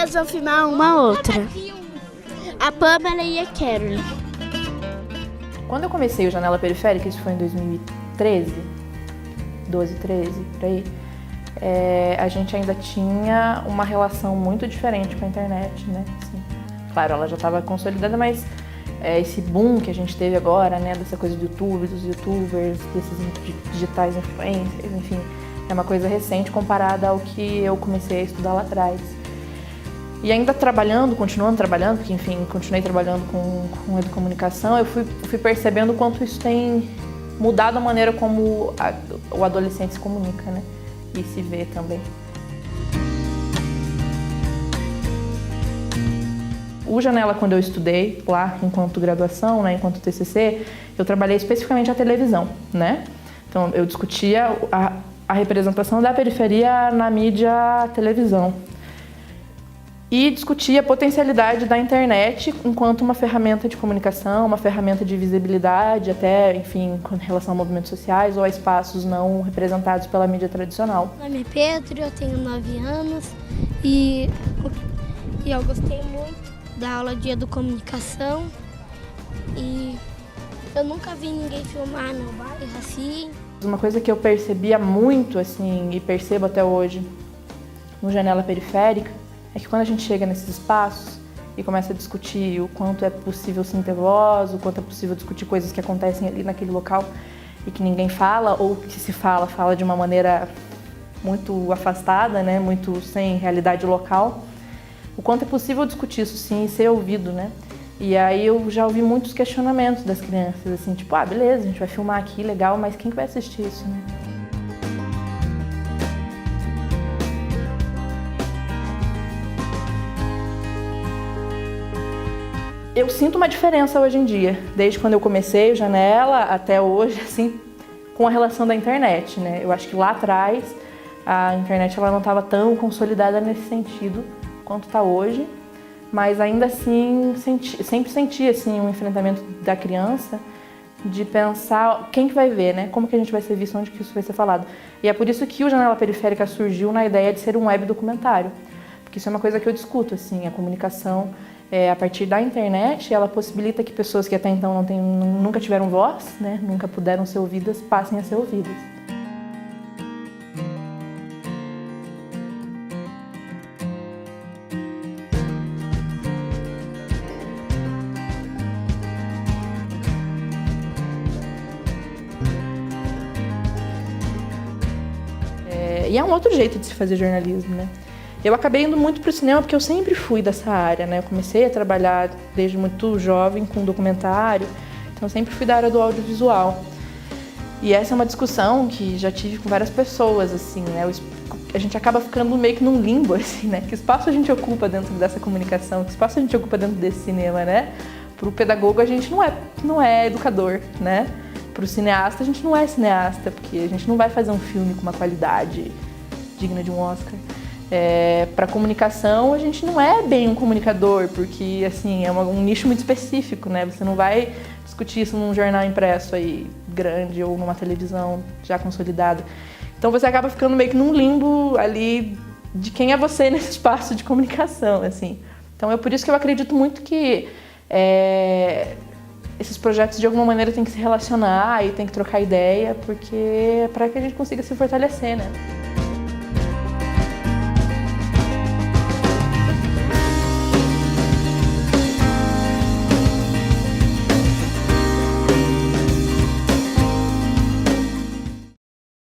elas vão filmar uma outra. A Pamela e a Carolyn. Quando eu comecei o Janela Periférica, isso foi em 2013, 12, 13, por aí, a gente ainda tinha uma relação muito diferente com a internet, né? Assim, claro, ela já estava consolidada, mas esse boom que a gente teve agora, né, dessa coisa do YouTube, dos youtubers, desses digitais influencers, enfim, é uma coisa recente comparada ao que eu comecei a estudar lá atrás. E ainda continuando trabalhando, porque enfim, continuei trabalhando com educomunicação, eu fui percebendo o quanto isso tem mudado a maneira como o adolescente se comunica, né, e se vê também. O Janela, quando eu estudei lá enquanto graduação, né, enquanto TCC, eu trabalhei especificamente a televisão, né? Então eu discutia a representação da periferia na mídia televisão e discutia a potencialidade da internet enquanto uma ferramenta de comunicação, uma ferramenta de visibilidade, até, enfim, com relação a movimentos sociais ou a espaços não representados pela mídia tradicional. Meu nome é Pedro, eu tenho 9 anos e eu gostei muito da aula de educomunicação e eu nunca vi ninguém filmar no bairro assim. Uma coisa que eu percebia muito, assim, e percebo até hoje no Janela Periférica, é que quando a gente chega nesses espaços e começa a discutir o quanto é possível sim ter voz, o quanto é possível discutir coisas que acontecem ali naquele local e que ninguém fala, ou que se fala de uma maneira muito afastada, né, muito sem realidade local, o quanto é possível discutir isso sim e ser ouvido, né? E aí eu já ouvi muitos questionamentos das crianças, assim, tipo, beleza, a gente vai filmar aqui, legal, mas quem que vai assistir isso, né? Eu sinto uma diferença hoje em dia, desde quando eu comecei o Janela até hoje, assim, com a relação da internet, né? Eu acho que lá atrás a internet ela não estava tão consolidada nesse sentido quanto está hoje, mas ainda assim sempre senti assim, um enfrentamento da criança de pensar quem que vai ver, né? Como que a gente vai ser visto, onde que isso vai ser falado. E é por isso que o Janela Periférica surgiu na ideia de ser um web documentário, porque isso é uma coisa que eu discuto, assim, a comunicação a partir da internet, ela possibilita que pessoas que até então nunca tiveram voz, né? Nunca puderam ser ouvidas, passem a ser ouvidas. E é um outro jeito de se fazer jornalismo, né? Eu acabei indo muito para o cinema porque eu sempre fui dessa área, né? Eu comecei a trabalhar desde muito jovem com documentário, então eu sempre fui da área do audiovisual. E essa é uma discussão que já tive com várias pessoas, assim, né? A gente acaba ficando meio que num limbo, assim, né? Que espaço a gente ocupa dentro dessa comunicação, que espaço a gente ocupa dentro desse cinema, né? Para o pedagogo a gente não é educador, né? Para o cineasta a gente não é cineasta, porque a gente não vai fazer um filme com uma qualidade digna de um Oscar. Para a comunicação a gente não é bem um comunicador, porque assim, é um nicho muito específico, né? Você não vai discutir isso num jornal impresso aí grande ou numa televisão já consolidada. Então você acaba ficando meio que num limbo ali de quem é você nesse espaço de comunicação, assim. Então é por isso que eu acredito muito que esses projetos de alguma maneira têm que se relacionar e tem que trocar ideia, porque é para que a gente consiga se fortalecer, né?